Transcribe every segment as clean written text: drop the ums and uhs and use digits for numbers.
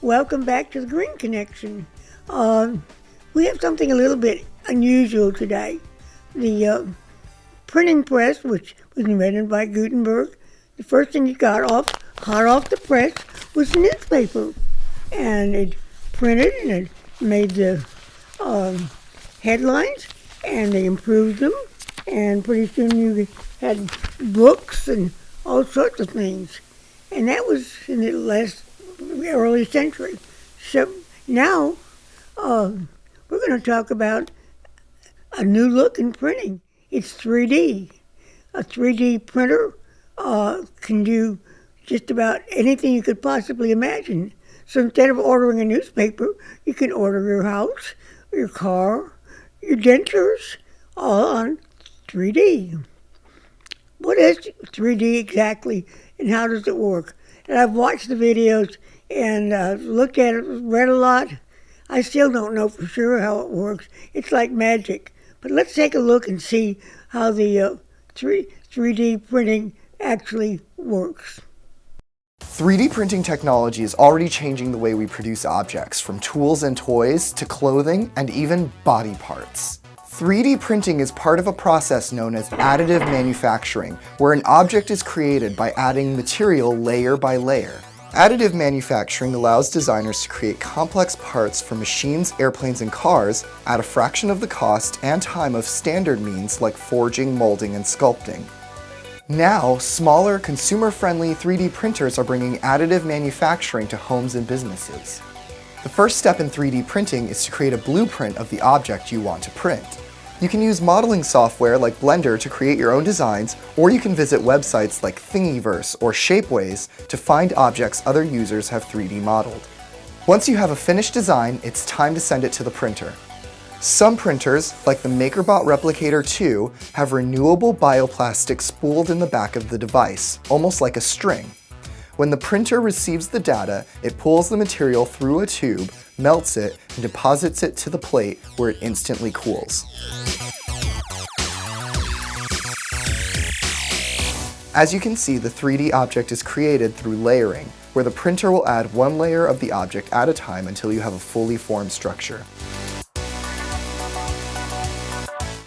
Welcome back to the Green Connection. We have something a little bit unusual today. The printing press, which was invented by Gutenberg, the first thing he got hot off the press was the newspaper. And it printed and it made the headlines, and they improved them, and pretty soon you had books and all sorts of things. And that was in the last early century. So now we're going to talk about a new look in printing. It's 3D. A 3D printer can do just about anything you could possibly imagine. So instead of ordering a newspaper, you can order your house, your car, your dentures, all on 3D. What is 3D exactly, and how does it work? And I've watched the videos and looked at it, read a lot. I still don't know for sure how it works. It's like magic. But let's take a look and see how the 3D printing actually works. 3D printing technology is already changing the way we produce objects, from tools and toys to clothing and even body parts. 3D printing is part of a process known as additive manufacturing, where an object is created by adding material layer by layer. Additive manufacturing allows designers to create complex parts for machines, airplanes, and cars at a fraction of the cost and time of standard means like forging, molding, and sculpting. Now, smaller, consumer-friendly 3D printers are bringing additive manufacturing to homes and businesses. The first step in 3D printing is to create a blueprint of the object you want to print. You can use modeling software like Blender to create your own designs, or you can visit websites like Thingiverse or Shapeways to find objects other users have 3D modeled. Once you have a finished design, it's time to send it to the printer. Some printers, like the MakerBot Replicator 2, have renewable bioplastic spooled in the back of the device, almost like a string. When the printer receives the data, it pulls the material through a tube, melts it, and deposits it to the plate where it instantly cools. As you can see, the 3D object is created through layering, where the printer will add one layer of the object at a time until you have a fully formed structure.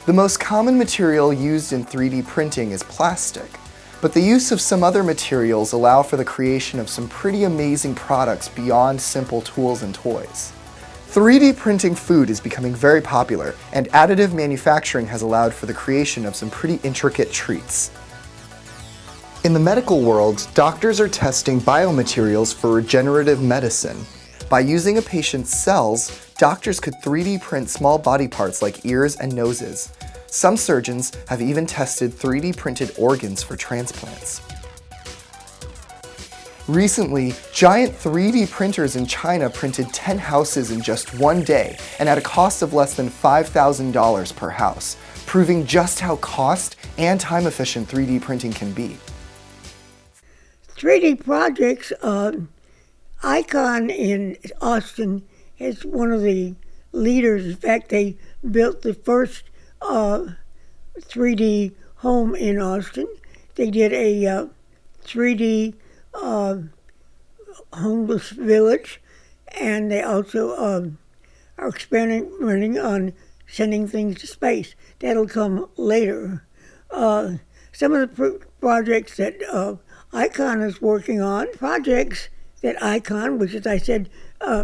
The most common material used in 3D printing is plastic, but the use of some other materials allow for the creation of some pretty amazing products beyond simple tools and toys. 3D printing food is becoming very popular, and additive manufacturing has allowed for the creation of some pretty intricate treats. In the medical world, doctors are testing biomaterials for regenerative medicine. By using a patient's cells, doctors could 3D print small body parts like ears and noses. Some surgeons have even tested 3D printed organs for transplants. Recently, giant 3D printers in China printed 10 houses in just one day and at a cost of less than $5,000 per house, proving just how cost and time-efficient 3D printing can be. 3D projects, Icon in Austin is one of the leaders. In fact, they built the first 3D home in Austin. They did a 3D homeless village, and they also are experimenting on sending things to space. That'll come later. Some of the projects that Icon is working on, projects that Icon, which as I said,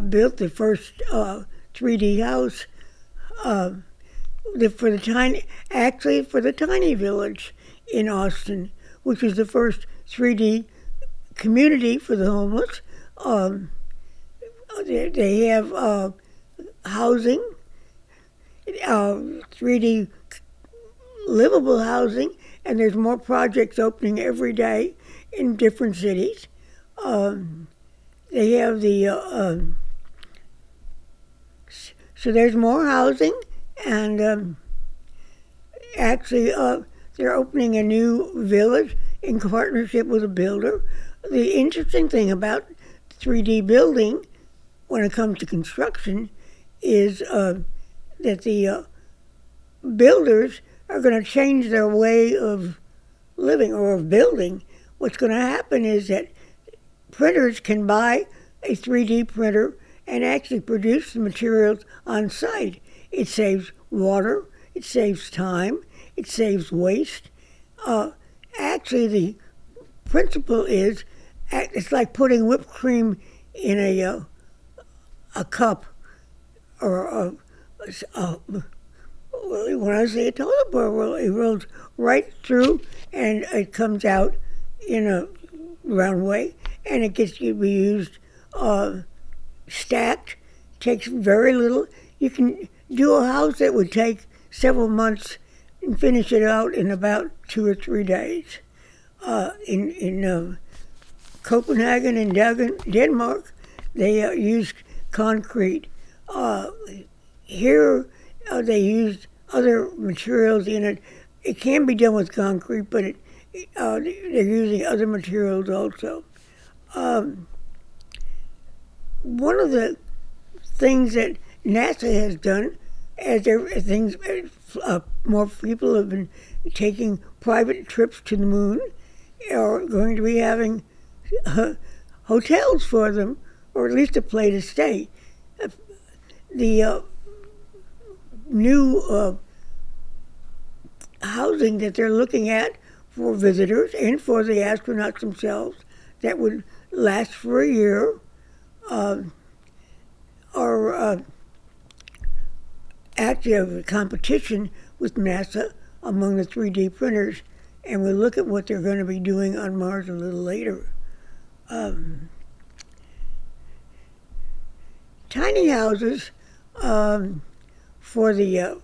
built the first 3D house for the tiny village in Austin, which is the first 3D community for the homeless. They have housing, 3D livable housing, and there's more projects opening every day in different cities. They have so there's more housing, and actually they're opening a new village in partnership with a builder. The interesting thing about 3D building when it comes to construction is that the builders are going to change their way of living or of building. What's going to happen is that printers can buy a 3D printer and actually produce the materials on site. It saves water, it saves time, it saves waste. Actually, the principle is it's like putting whipped cream in a cup or when I say a toilet bowl, it rolls right through and it comes out in a round way, and it gets to be used stacked. Takes very little. You can do a house that would take several months and finish it out in about 2 or 3 days. In Copenhagen and Denmark, they use concrete. Here, they use other materials in it. It can be done with concrete, but they're using other materials also. One of the things that NASA has done, more people have been taking private trips to the moon, are going to be having hotels for them, or at least a place to stay. The new housing that they're looking at for visitors and for the astronauts themselves that would last for a year are actually a competition with NASA among the 3D printers, and we'll look at what they're going to be doing on Mars a little later. Tiny houses for the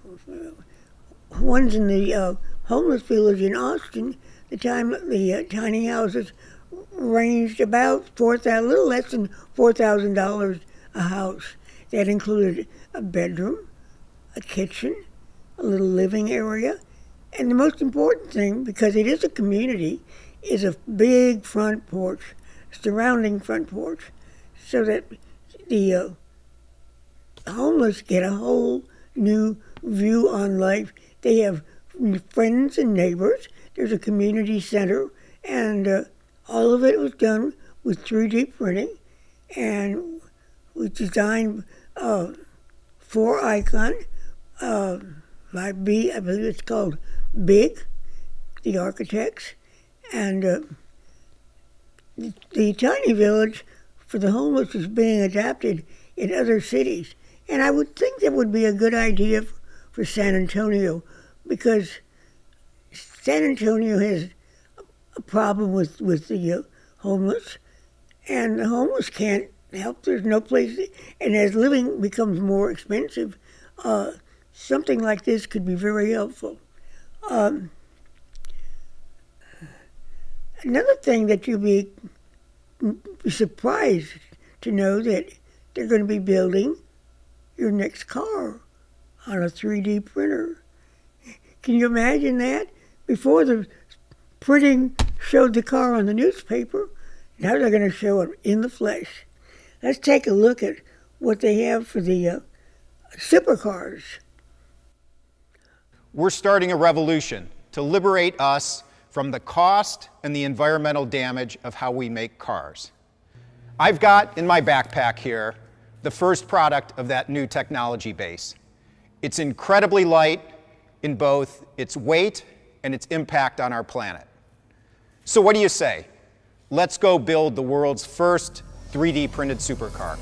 ones in the homeless village in Austin, the tiny houses ranged about a little less than $4,000 a house. That included a bedroom, a kitchen, a little living area, and the most important thing, because it is a community, is a big front porch, surrounding front porch, so that the homeless get a whole new view on life. They have friends and neighbors. There's a community center, and all of it was done with 3D printing, and we designed 4 icon by B, I believe it's called Big, the architects, and the tiny village for the homeless is being adapted in other cities. And I would think that would be a good idea for San Antonio, because San Antonio has a problem with the homeless, and the homeless can't help. There's no place, and as living becomes more expensive, something like this could be very helpful. Another thing that you'll be surprised to know that they're going to be building your next car on a 3D printer. Can you imagine that? Before, the printing showed the car on the newspaper. Now they're going to show it in the flesh. Let's take a look at what they have for the supercars. We're starting a revolution to liberate us from the cost and the environmental damage of how we make cars. I've got in my backpack here the first product of that new technology base. It's incredibly light in both its weight and its impact on our planet. So what do you say? Let's go build the world's first 3D printed supercar.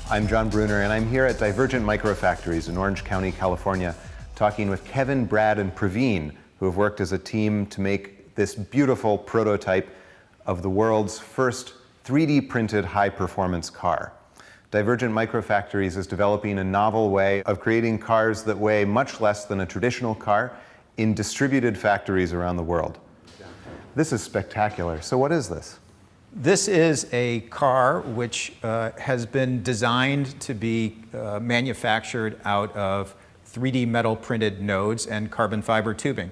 I'm John Bruner, and I'm here at Divergent Microfactories in Orange County, California, talking with Kevin, Brad, and Praveen, who have worked as a team to make this beautiful prototype of the world's first 3D printed high-performance car. Divergent Microfactories is developing a novel way of creating cars that weigh much less than a traditional car in distributed factories around the world. This is spectacular. So what is this? This is a car which has been designed to be manufactured out of 3D metal printed nodes and carbon fiber tubing.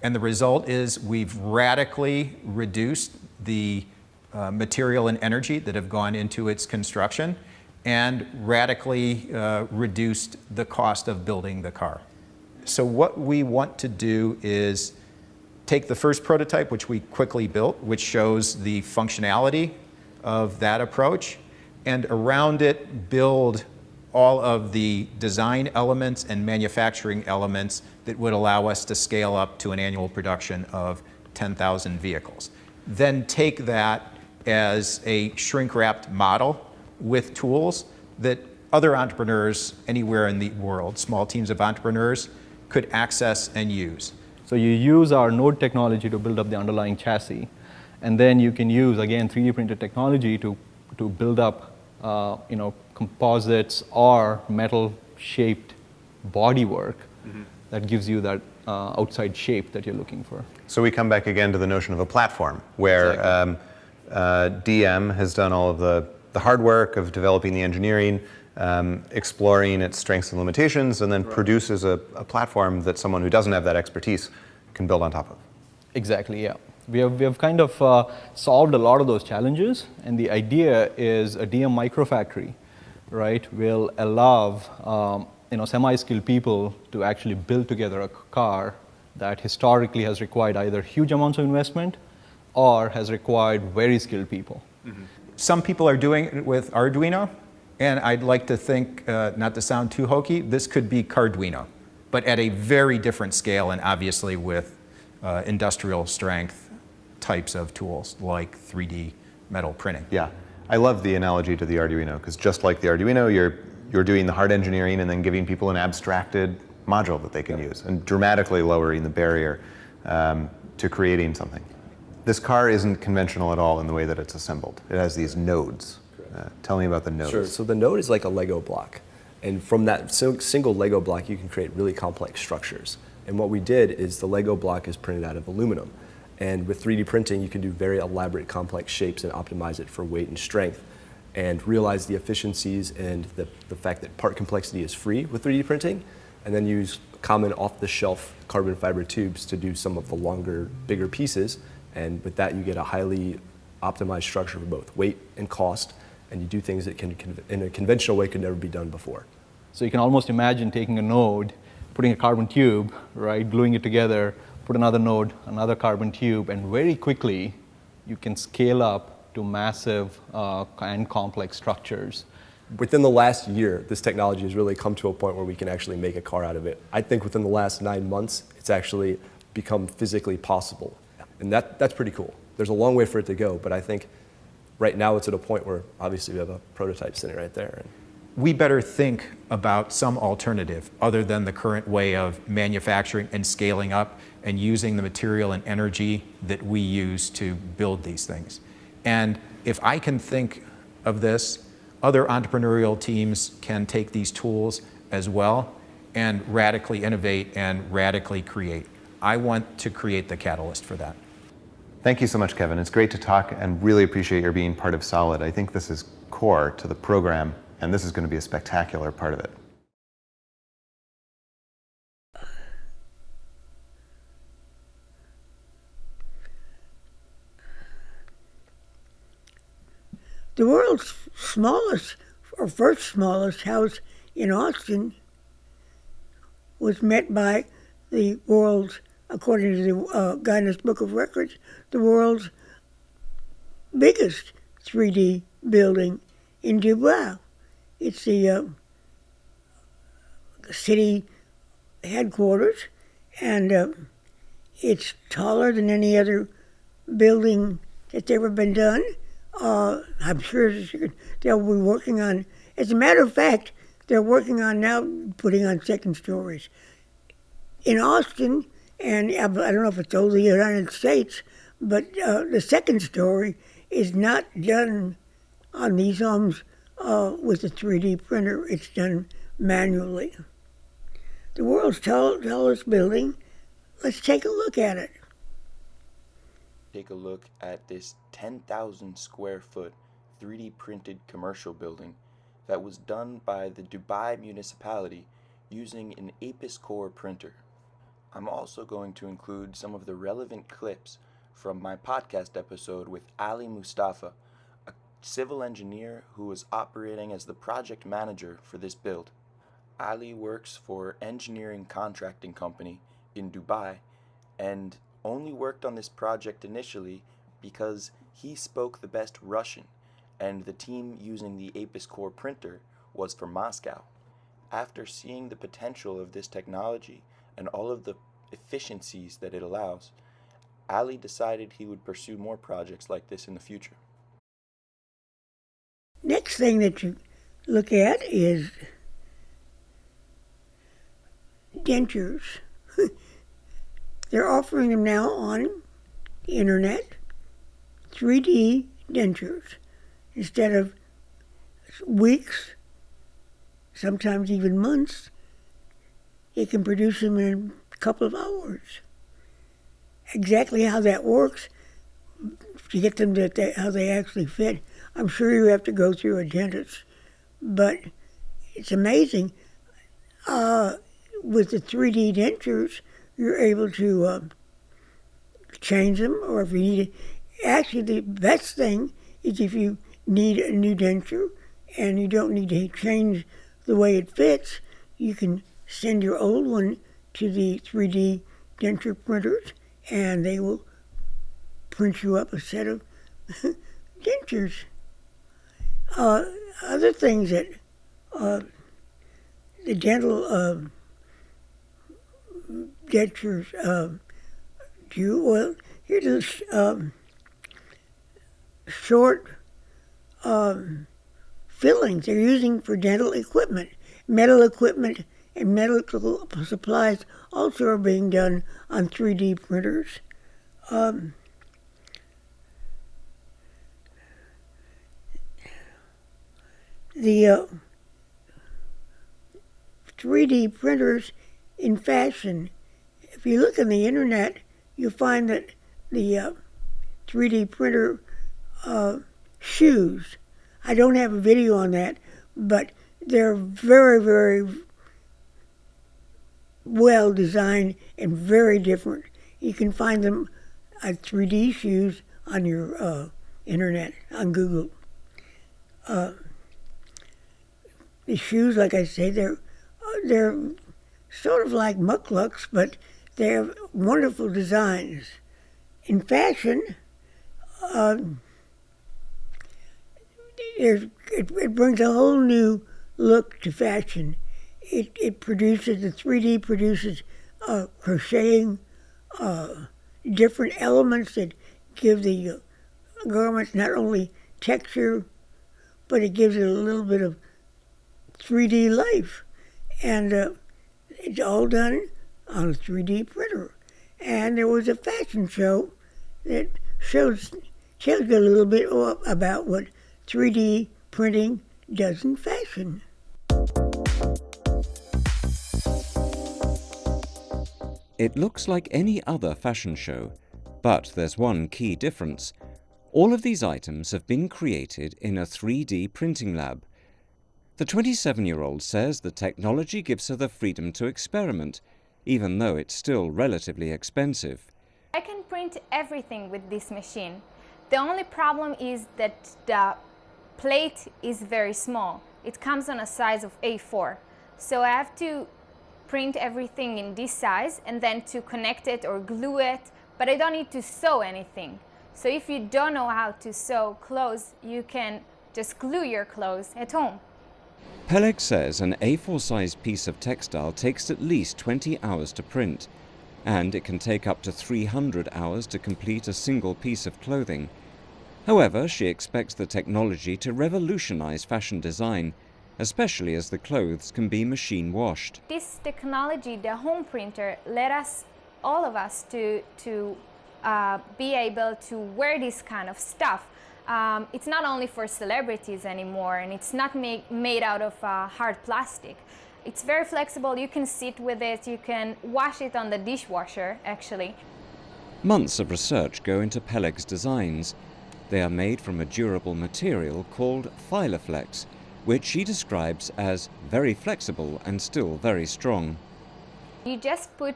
And the result is we've radically reduced the material and energy that have gone into its construction, and radically reduced the cost of building the car. so what we want to do is take the first prototype, which we quickly built, which shows the functionality of that approach, and around it build all of the design elements and manufacturing elements that would allow us to scale up to an annual production of 10,000 vehicles. Then take that as a shrink-wrapped model with tools that other entrepreneurs anywhere in the world, small teams of entrepreneurs, could access and use. So you use our node technology to build up the underlying chassis, and then you can use, again, 3D printed technology to build up composites or metal-shaped bodywork that gives you that outside shape that you're looking for. So we come back again to the notion of a platform where DM has done all of the hard work of developing the engineering, exploring its strengths and limitations, and then produces a platform that someone who doesn't have that expertise can build on top of. Exactly, yeah. We have kind of solved a lot of those challenges, and the idea is a DM microfactory, right, will allow semi-skilled people to actually build together a car that historically has required either huge amounts of investment or has required very skilled people. Mm-hmm. Some people are doing it with Arduino, and I'd like to think, not to sound too hokey, this could be Carduino, but at a very different scale and obviously with industrial strength types of tools like 3D metal printing. Yeah, I love the analogy to the Arduino, because just like the Arduino, you're doing the hard engineering and then giving people an abstracted module that they can use, and dramatically lowering the barrier to creating something. This car isn't conventional at all in the way that it's assembled. It has these nodes. Tell me about the nodes. Sure, so the node is like a Lego block. And from that single Lego block, you can create really complex structures. And what we did is the Lego block is printed out of aluminum. And with 3D printing, you can do very elaborate, complex shapes and optimize it for weight and strength, and realize the efficiencies and the fact that part complexity is free with 3D printing, and then use common off-the-shelf carbon fiber tubes to do some of the longer, bigger pieces. And with that, you get a highly optimized structure for both weight and cost, and you do things that can, in a conventional way, could never be done before. So you can almost imagine taking a node, putting a carbon tube, right, gluing it together, put another node, another carbon tube, and very quickly you can scale up to massive and complex structures. Within the last year, this technology has really come to a point where we can actually make a car out of it. I think within the last 9 months, it's actually become physically possible. And that's pretty cool. There's a long way for it to go, but I think right now it's at a point where obviously we have a prototype sitting right there. We better think about some alternative other than the current way of manufacturing and scaling up and using the material and energy that we use to build these things. And if I can think of this, other entrepreneurial teams can take these tools as well and radically innovate and radically create. I want to create the catalyst for that. Thank you so much, Kevin. It's great to talk and really appreciate your being part of Solid. I think this is core to the program, and this is going to be a spectacular part of it. The world's smallest, or first smallest house in Austin was met by the world's, according to the Guinness Book of Records, the world's biggest 3D building in Dubai. It's the city headquarters, and it's taller than any other building that's ever been done. I'm sure they'll be working on, as a matter of fact, they're working on now putting on second stories. In Austin, and I don't know if it's all the United States, but the second story is not done on these homes with a 3D printer. It's done manually. The world's tallest building, let's take a look at it. Take a look at this 10,000 square foot 3D printed commercial building that was done by the Dubai municipality using an Apis Core printer. I'm also going to include some of the relevant clips from my podcast episode with Ali Mustafa, a civil engineer who was operating as the project manager for this build. Ali works for engineering contracting company in Dubai and only worked on this project initially because he spoke the best Russian and the team using the Apis Core printer was from Moscow. After seeing the potential of this technology and all of the efficiencies that it allows, Ali decided he would pursue more projects like this in the future. Next thing that you look at is dentures. They're offering them now on the internet, 3D dentures. Instead of weeks, sometimes even months, it can produce them in a couple of hours. Exactly how that works, to get them to how they actually fit, I'm sure you have to go through a dentist. But it's amazing. With the 3D dentures, you're able to change them, or if you need it. Actually, the best thing is if you need a new denture and you don't need to change the way it fits, you can send your old one to the 3D denture printers and they will print you up a set of dentures. Other things that the dental dentures do, well, here's a short fillings they're using for dental equipment. Metal equipment and medical supplies also are being done on 3D printers. The 3D printers in fashion, if you look on the internet, you'll find that the 3D printer shoes, I don't have a video on that, but they're very, very well designed and very different. You can find them at 3D shoes on your internet, on Google. The shoes, like I say, they're sort of like mukluks, but they have wonderful designs. In fashion, it brings a whole new look to fashion. It produces, the 3D produces crocheting, different elements that give the garments not only texture, but it gives it a little bit of 3D life. And it's all done on a 3D printer. And there was a fashion show that tells you a little bit about what 3D printing does in fashion. It looks like any other fashion show, but there's one key difference. All of these items have been created in a 3D printing lab. The 27-year-old says the technology gives her the freedom to experiment, even though it's still relatively expensive. I can print everything with this machine. The only problem is that the plate is very small. It comes on a size of A4. So I have to print everything in this size and then to connect it or glue it, but I don't need to sew anything. So if you don't know how to sew clothes, you can just glue your clothes at home. Peleg says an A4-sized piece of textile takes at least 20 hours to print, and it can take up to 300 hours to complete a single piece of clothing. However, she expects the technology to revolutionize fashion design, especially as the clothes can be machine washed. This technology, the home printer, let us, all of us, to be able to wear this kind of stuff. It's not only for celebrities anymore, and it's not made out of hard plastic. It's very flexible. You can sit with it. You can wash it on the dishwasher, actually. Months of research go into Peleg's designs. They are made from a durable material called Thylaflex, which she describes as very flexible and still very strong. You just put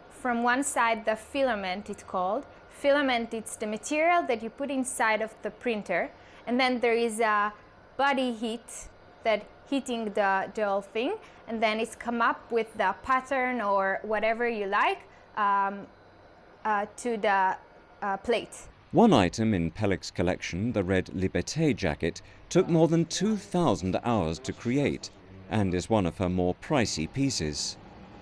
from one side the filament, it's called. Filament, it's the material that you put inside of the printer, and then there is a body heat that heating the whole thing, and then it's come up with the pattern or whatever you like to the plate. One item in Pelec's collection, the red Liberté jacket, took more than 2,000 hours to create and is one of her more pricey pieces.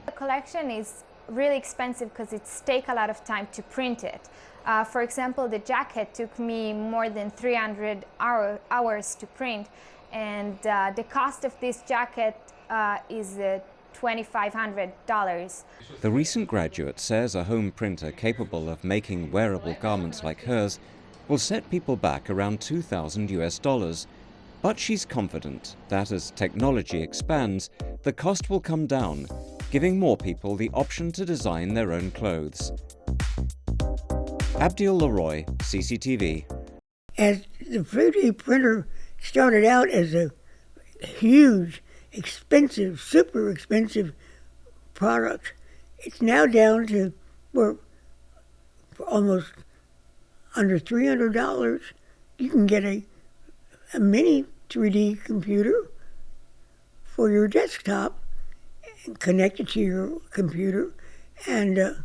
The collection is really expensive because it's take a lot of time to print it. For example, the jacket took me more than 300 hours to print, and the cost of this jacket is $2,500. The recent graduate says a home printer capable of making wearable garments like hers will set people back around $2,000 US. But she's confident that as technology expands, the cost will come down, giving more people the option to design their own clothes. Abdiel Leroy, CCTV. As the 3D printer started out as a huge, expensive, super expensive product, it's now down to for almost under $300. You can get a mini 3D computer for your desktop and connect it to your computer and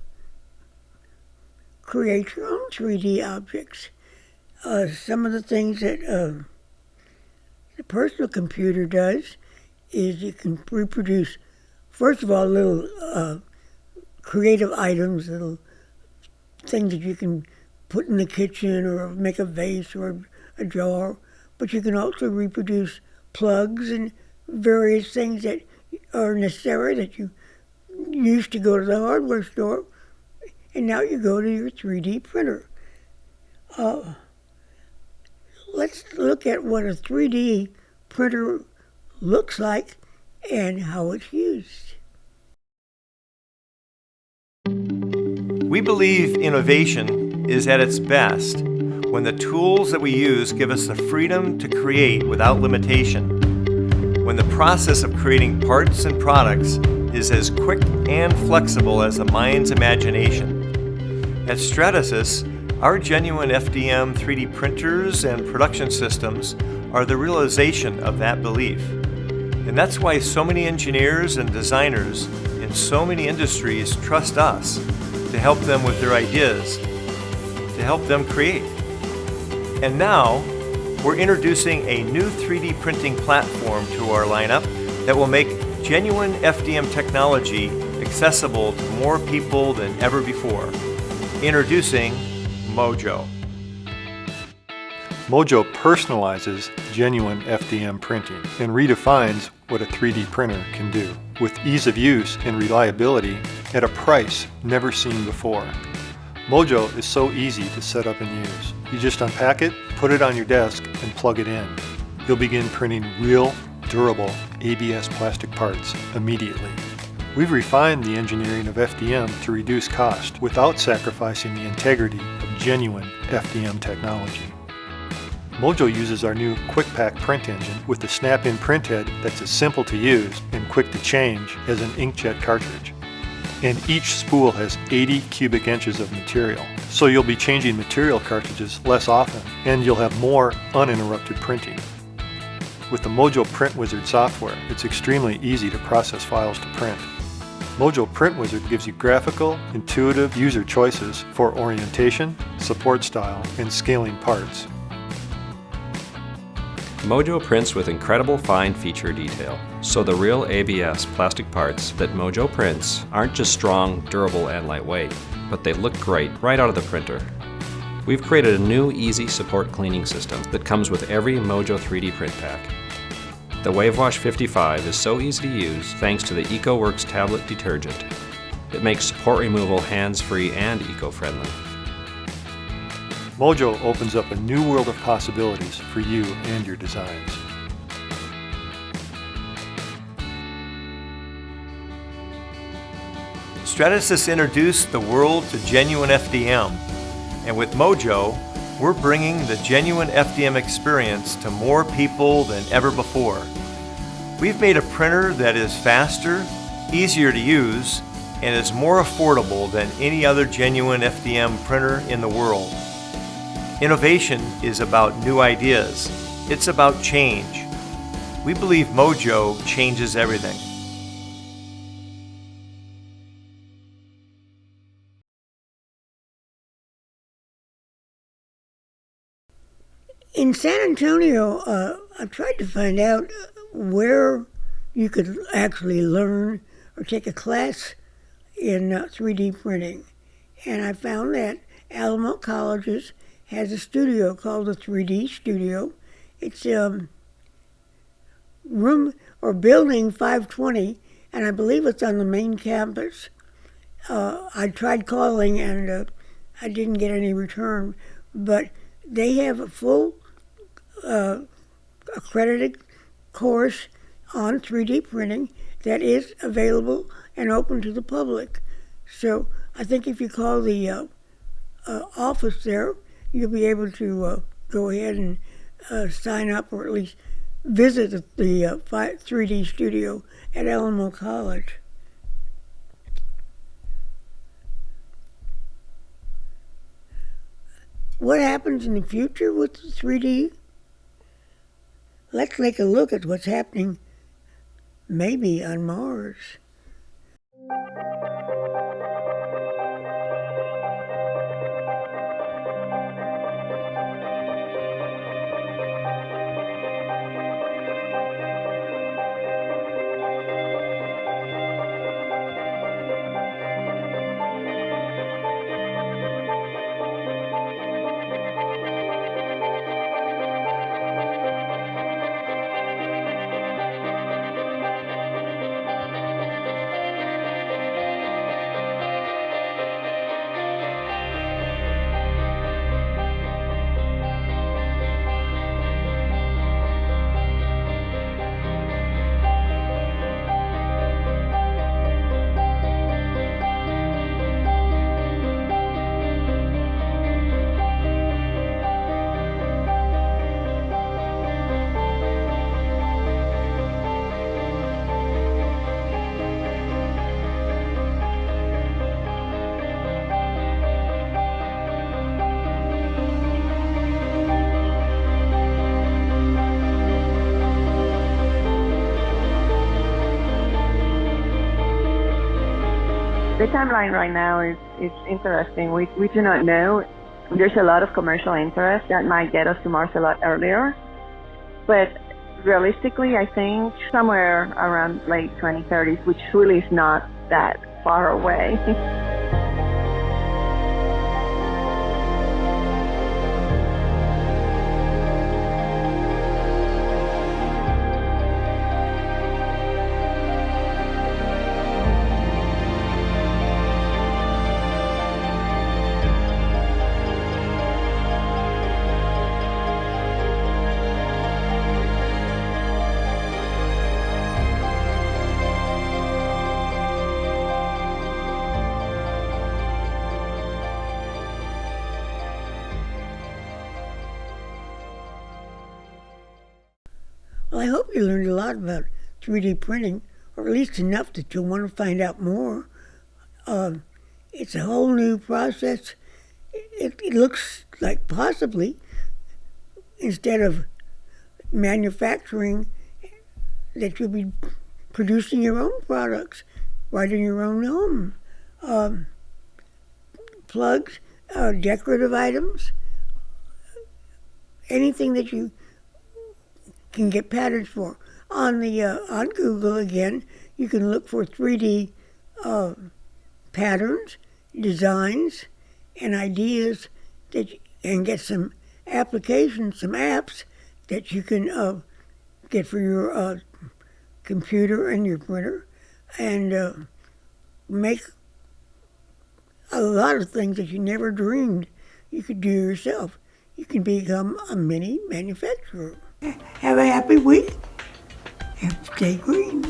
create your own 3D objects. Some of the things that the personal computer does is you can reproduce, first of all, little creative items, little things that you can put in the kitchen or make a vase or a jar, but you can also reproduce plugs and various things that are necessary that you used to go to the hardware store, and now you go to your 3D printer. Let's look at what a 3D printer looks like and how it's used. We believe innovation is at its best when the tools that we use give us the freedom to create without limitation, when the process of creating parts and products is as quick and flexible as the mind's imagination. At Stratasys, our genuine FDM 3D printers and production systems are the realization of that belief. And that's why so many engineers and designers in so many industries trust us to help them with their ideas, to help them create. And now, we're introducing a new 3D printing platform to our lineup that will make genuine FDM technology accessible to more people than ever before. Introducing Mojo. Mojo personalizes genuine FDM printing and redefines what a 3D printer can do, with ease of use and reliability at a price never seen before. Mojo is so easy to set up and use. You just unpack it, put it on your desk, and plug it in. You'll begin printing real, durable ABS plastic parts immediately. We've refined the engineering of FDM to reduce cost without sacrificing the integrity of genuine FDM technology. Mojo uses our new Quick Pack print engine with a snap-in print head that's as simple to use and quick to change as an inkjet cartridge. And each spool has 80 cubic inches of material, so you'll be changing material cartridges less often, and you'll have more uninterrupted printing. With the Mojo Print Wizard software, it's extremely easy to process files to print. Mojo Print Wizard gives you graphical, intuitive user choices for orientation, support style, and scaling parts. Mojo prints with incredible fine feature detail, so the real ABS plastic parts that Mojo prints aren't just strong, durable, and lightweight, but they look great right out of the printer. We've created a new easy support cleaning system that comes with every Mojo 3D print pack. The WaveWash 55 is so easy to use thanks to the EcoWorks tablet detergent. It makes support removal hands-free and eco-friendly. Mojo opens up a new world of possibilities for you and your designs. Stratasys introduced the world to genuine FDM, and with Mojo, we're bringing the genuine FDM experience to more people than ever before. We've made a printer that is faster, easier to use, and is more affordable than any other genuine FDM printer in the world. Innovation is about new ideas. It's about change. We believe Mojo changes everything. In San Antonio, I tried to find out where you could actually learn or take a class in 3D printing. And I found that Alamo College has a studio called the 3D Studio. It's room or building 520, and I believe it's on the main campus. I tried calling and I didn't get any return, but they have a full accredited course on 3D printing that is available and open to the public. So I think if you call the office there, you'll be able to go ahead and sign up, or at least visit the 3D studio at Alamo College. What happens in the future with 3D? Let's take a look at what's happening maybe on Mars. The timeline right now is interesting. We do not know. There's a lot of commercial interest that might get us to Mars a lot earlier. But realistically, I think somewhere around late 2030s, which really is not that far away. Well, I hope you learned a lot about 3D printing, or at least enough that you'll want to find out more. It's a whole new process. It looks like possibly, instead of manufacturing, that you'll be producing your own products right in your own home. Plugs, decorative items, anything that you can get patterns for. On Google again, you can look for 3D patterns, designs, and ideas and get some applications, some apps that you can get for your computer and your printer, and make a lot of things that you never dreamed you could do yourself. You can become a mini manufacturer. Have a happy week and stay green.